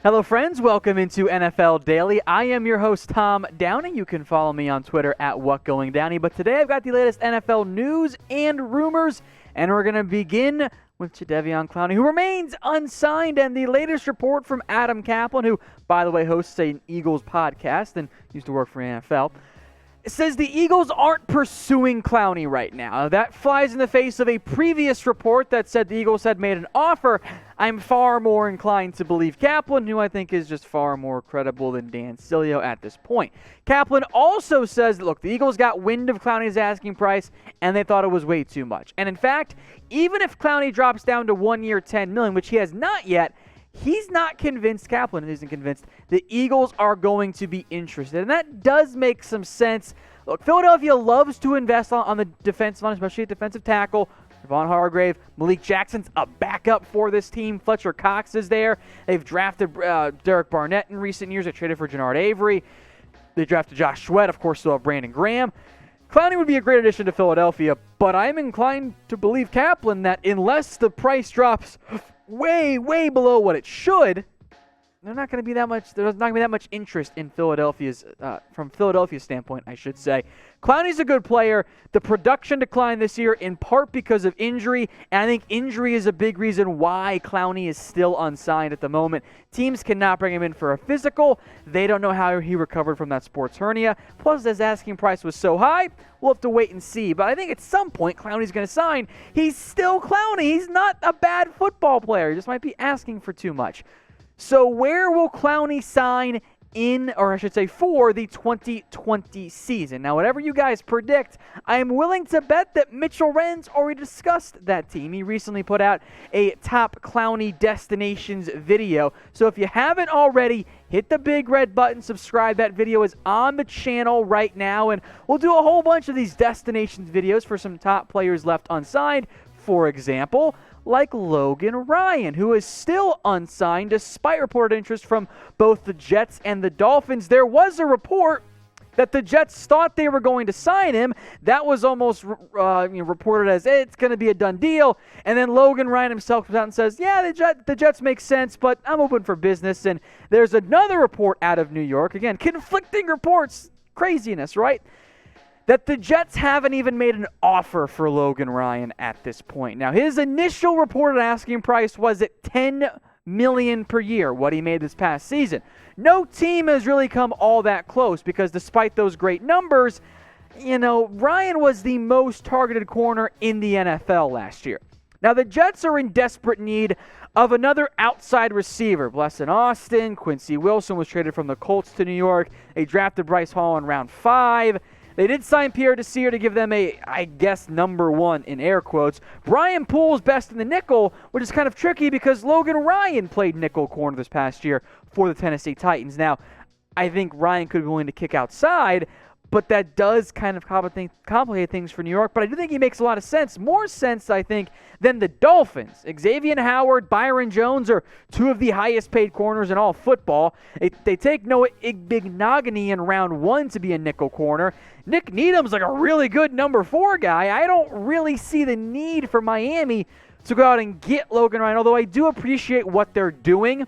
Hello, friends. Welcome into NFL Daily. I am your host, Tom Downey. You can follow me on Twitter at WhatGoingDowney. But today I've got the latest NFL news and rumors, and we're going to begin with Jadeveon Clowney, who remains unsigned, and the latest report from Adam Kaplan, who, by the way, hosts an Eagles podcast and used to work for NFL. It says the Eagles aren't pursuing Clowney right now. That flies in the face of a previous report that said the Eagles had made an offer. I'm far more inclined to believe Kaplan, who I think is just far more credible than Dan Sileo at this point. Kaplan also says, look, the Eagles got wind of Clowney's asking price, and they thought it was way too much. And in fact, even if Clowney drops down to 1 year, $10 million, which he has not yet, he's not convinced, Kaplan isn't convinced, the Eagles are going to be interested. And that does make some sense. Look, Philadelphia loves to invest on the defensive line, especially at defensive tackle. Javon Hargrave, Malik Jackson's a backup for this team. Fletcher Cox is there. They've drafted Derek Barnett in recent years. They traded for Jannard Avery. They drafted Josh Sweat. Of course, still have Brandon Graham. Clowney would be a great addition to Philadelphia, but I'm inclined to believe Kaplan that unless the price drops way below what it should, there's not going to be that much interest in Philadelphia's, from Philadelphia's standpoint, I should say. Clowney's a good player. The production declined this year in part because of injury, and I think injury is a big reason why Clowney is still unsigned at the moment. Teams cannot bring him in for a physical. They don't know how he recovered from that sports hernia. Plus, his asking price was so high, we'll have to wait and see. But I think at some point, Clowney's going to sign. He's still Clowney. He's not a bad football player. He just might be asking for too much. So where will Clowney sign for the 2020 season? Now, whatever you guys predict, I am willing to bet that Mitchell Wren's already discussed that team. He recently put out a top Clowney destinations video. So if you haven't already, hit the big red button, subscribe. That video is on the channel right now, and we'll do a whole bunch of these destinations videos for some top players left unsigned. For example, like Logan Ryan, who is still unsigned despite reported interest from both the Jets and the Dolphins. There was a report that the Jets thought they were going to sign him. That was almost reported as it's going to be a done deal. And then Logan Ryan himself comes out and says, yeah, the Jets make sense, but I'm open for business. And there's another report out of New York. Again, conflicting reports. Craziness, right? That the Jets haven't even made an offer for Logan Ryan at this point. Now, his initial reported asking price was at $10 million per year, what he made this past season. No team has really come all that close because despite those great numbers, Ryan was the most targeted corner in the NFL last year. Now, the Jets are in desperate need of another outside receiver. Blesson Austin, Quincy Wilson was traded from the Colts to New York. They drafted Bryce Hall in round 5. They did sign Pierre Desir to give them number one in air quotes. Brian Poole's best in the nickel, which is kind of tricky because Logan Ryan played nickel corner this past year for the Tennessee Titans. Now, I think Ryan could be willing to kick outside, but that does kind of complicate things for New York. But I do think he makes a lot of sense. More sense, I think, than the Dolphins. Xavier Howard, Byron Jones are two of the highest paid corners in all football. They take Noah Igbinoghene in round 1 to be a nickel corner. Nick Needham's like a really good number 4 guy. I don't really see the need for Miami to go out and get Logan Ryan, although I do appreciate what they're doing.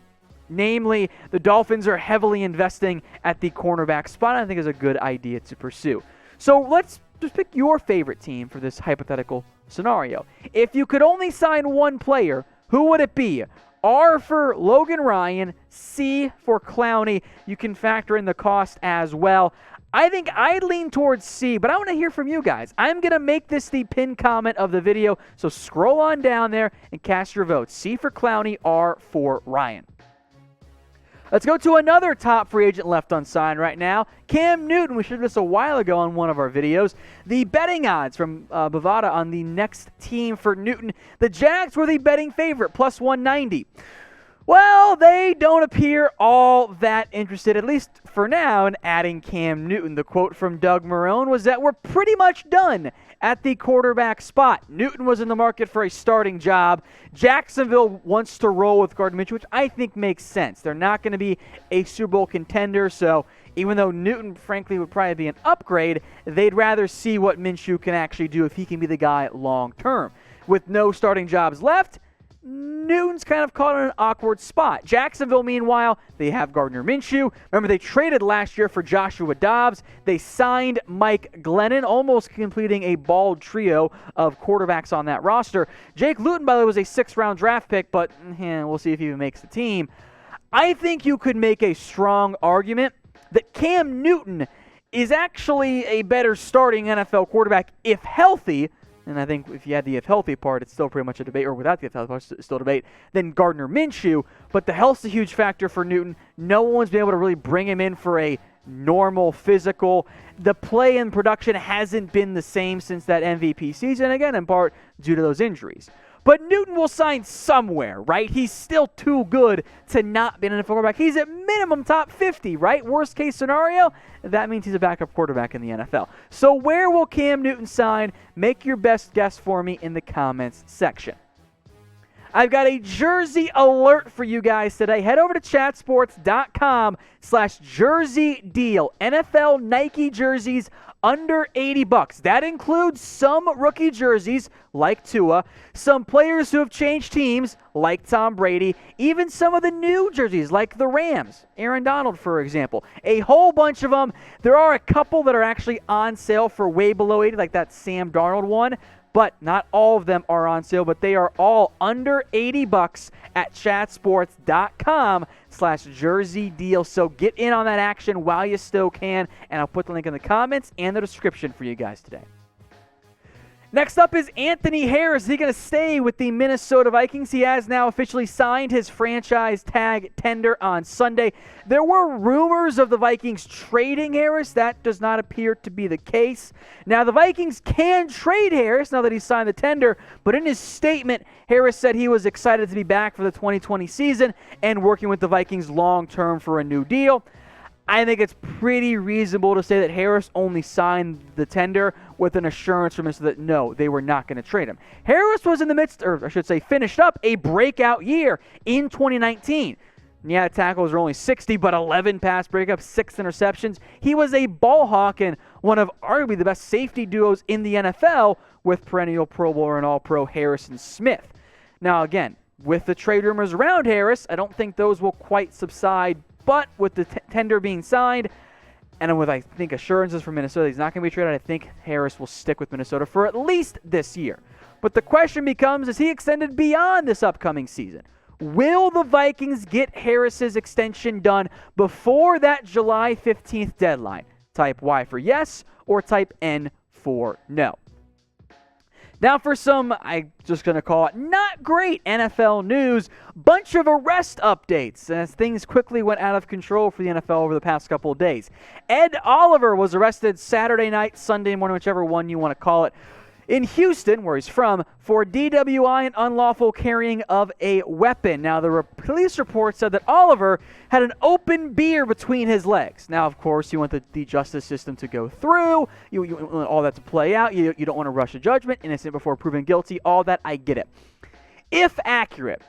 Namely, the Dolphins are heavily investing at the cornerback spot. I think is a good idea to pursue. So let's just pick your favorite team for this hypothetical scenario. If you could only sign one player, who would it be? R for Logan Ryan, C for Clowney. You can factor in the cost as well. I think I'd lean towards C, but I want to hear from you guys. I'm going to make this the pinned comment of the video, so scroll on down there and cast your vote. C for Clowney, R for Ryan. Let's go to another top free agent left unsigned right now, Cam Newton. We showed this a while ago on one of our videos. The betting odds from Bovada on the next team for Newton. The Jags were the betting favorite, plus 190. Well, they don't appear all that interested, at least for now, in adding Cam Newton. The quote from Doug Marrone was that we're pretty much done at the quarterback spot. Newton was in the market for a starting job. Jacksonville wants to roll with Gardner Minshew, which I think makes sense. They're not going to be a Super Bowl contender, so even though Newton, frankly, would probably be an upgrade, they'd rather see what Minshew can actually do if he can be the guy long term. With no starting jobs left, Newton's kind of caught in an awkward spot. Jacksonville, meanwhile, they have Gardner Minshew. Remember, they traded last year for Joshua Dobbs. They signed Mike Glennon, almost completing a bald trio of quarterbacks on that roster. Jake Luton, by the way, was a 6th-round draft pick, but we'll see if he even makes the team. I think you could make a strong argument that Cam Newton is actually a better starting NFL quarterback if healthy. And I think if you had the if healthy part, it's still pretty much a debate, or without the if healthy part, it's still a debate, than Gardner Minshew. But the health's a huge factor for Newton. No one's been able to really bring him in for a normal physical. The play and production hasn't been the same since that MVP season, again, in part due to those injuries. But Newton will sign somewhere, right? He's still too good to not be an NFL quarterback. He's at minimum top 50, right? Worst case scenario, that means he's a backup quarterback in the NFL. So where will Cam Newton sign? Make your best guess for me in the comments section. I've got a jersey alert for you guys today. Head over to chatsports.com/jersey deal. NFL Nike jerseys under $80. That includes some rookie jerseys like Tua, some players who have changed teams like Tom Brady, even some of the new jerseys like the Rams, Aaron Donald, for example. A whole bunch of them. There are a couple that are actually on sale for way below 80, like that Sam Darnold one. But not all of them are on sale, but they are all under $80 at chatsports.com/jersey deal. So get in on that action while you still can, and I'll put the link in the comments and the description for you guys today. Next up is Anthony Harris. Is he going to stay with the Minnesota Vikings? He has now officially signed his franchise tag tender on Sunday. There were rumors of the Vikings trading Harris. That does not appear to be the case. Now, the Vikings can trade Harris now that he's signed the tender, but in his statement, Harris said he was excited to be back for the 2020 season and working with the Vikings long-term for a new deal. I think it's pretty reasonable to say that Harris only signed the tender with an assurance from us that no, they were not going to trade him. Harris was in the midst, or I should say finished up, a breakout year in 2019. Yeah, tackles were only 60, but 11 pass breakups, 6 interceptions. He was a ball hawk and one of arguably the best safety duos in the NFL with perennial Pro Bowler and All-Pro Harrison Smith. Now, again, with the trade rumors around Harris, I don't think those will quite subside. But with the tender being signed, and with, I think, assurances from Minnesota he's not going to be traded, I think Harris will stick with Minnesota for at least this year. But the question becomes, is he extended beyond this upcoming season? Will the Vikings get Harris's extension done before that July 15th deadline? Type Y for yes, or type N for no. Now for some, I'm just going to call it not great NFL news, bunch of arrest updates as things quickly went out of control for the NFL over the past couple of days. Ed Oliver was arrested Saturday night, Sunday morning, whichever one you want to call it, in Houston, where he's from, for DWI and unlawful carrying of a weapon. Now, the police report said that Oliver had an open beer between his legs. Now, of course, you want the justice system to go through. You want all that to play out. You don't want to rush a judgment, innocent before proven guilty, all that, I get it. If accurate,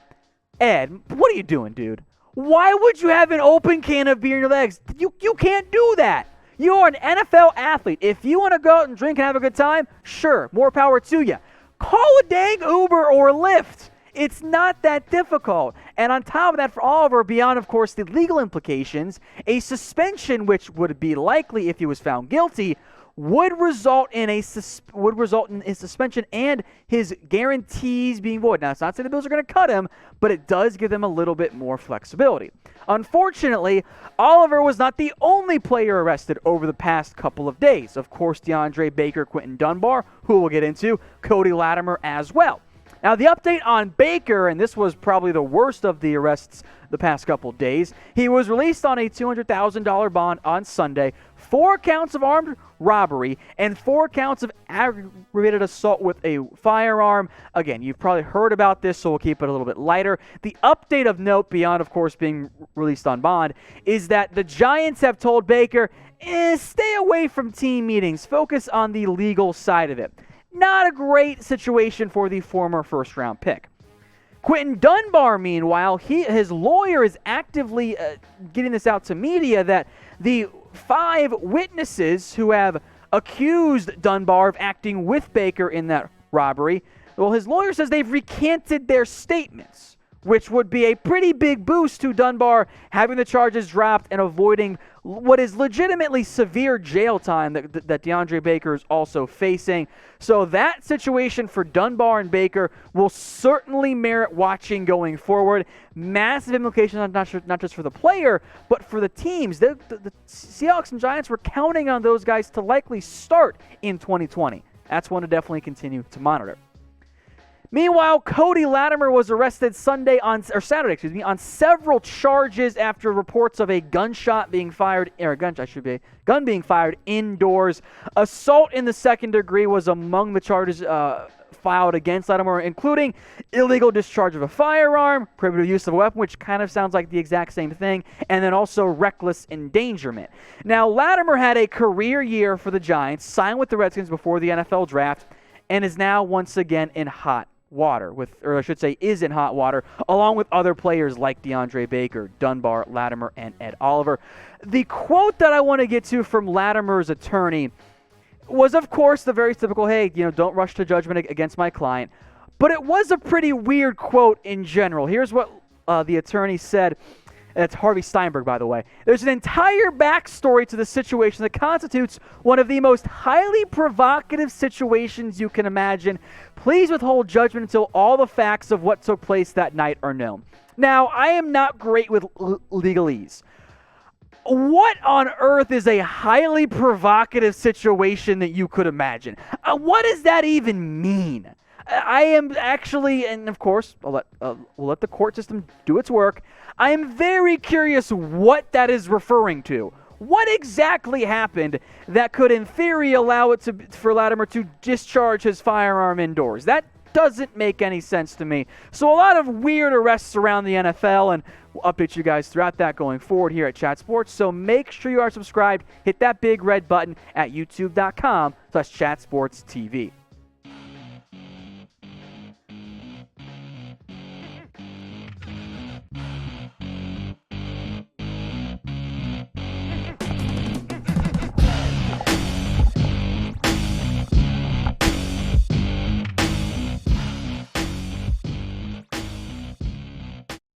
Ed, what are you doing, dude? Why would you have an open can of beer in your legs? You can't do that. You're an NFL athlete. If you want to go out and drink and have a good time, sure, more power to you. Call a dang Uber or Lyft. It's not that difficult. And on top of that, for Oliver, beyond, of course, the legal implications, a suspension, which would be likely if he was found guilty, would result in his suspension and his guarantees being void. Now, it's not saying the Bills are going to cut him, but it does give them a little bit more flexibility. Unfortunately, Oliver was not the only player arrested over the past couple of days. Of course, DeAndre, Baker, Quinton, Dunbar, who we'll get into, Cody Latimer as well. Now, the update on Baker, and this was probably the worst of the arrests the past couple of days, he was released on a $200,000 bond on Sunday, 4 counts of armed robbery, and 4 counts of aggravated assault with a firearm. Again, you've probably heard about this, so we'll keep it a little bit lighter. The update of note, beyond, of course, being released on bond, is that the Giants have told Baker, stay away from team meetings. Focus on the legal side of it. Not a great situation for the former first-round pick. Quinton Dunbar, meanwhile, his lawyer is actively getting this out to media that the 5 witnesses who have accused Dunbar of acting with Baker in that robbery, Well, his lawyer says they've recanted their statements, which would be a pretty big boost to Dunbar having the charges dropped and avoiding what is legitimately severe jail time that DeAndre Baker is also facing. So that situation for Dunbar and Baker will certainly merit watching going forward. Massive implications, not just for the player, but for the teams. The Seahawks and Giants were counting on those guys to likely start in 2020. That's one to definitely continue to monitor. Meanwhile, Cody Latimer was arrested Saturday, on several charges after reports of a gun being fired indoors. Assault in the second degree was among the charges filed against Latimer, including illegal discharge of a firearm, prohibited use of a weapon, which kind of sounds like the exact same thing, and then also reckless endangerment. Now, Latimer had a career year for the Giants, signed with the Redskins before the NFL draft, and is now once again in hot water, is in hot water, along with other players like DeAndre Baker, Dunbar, Latimer, and Ed Oliver. The quote that I want to get to from Latimer's attorney was, of course, the very typical, hey, don't rush to judgment against my client. But it was a pretty weird quote in general. Here's what the attorney said. That's Harvey Steinberg, by the way. There's an entire backstory to the situation that constitutes one of the most highly provocative situations you can imagine. Please withhold judgment until all the facts of what took place that night are known. Now, I am not great with legalese. What on earth is a highly provocative situation that you could imagine? What does that even mean? I am actually, and of course, we'll let the court system do its work. I am very curious what that is referring to. What exactly happened that could, in theory, allow it for Latimer to discharge his firearm indoors? That doesn't make any sense to me. So a lot of weird arrests around the NFL, and we'll update you guys throughout that going forward here at Chat Sports. So make sure you are subscribed. Hit that big red button at youtube.com/chatsportstv.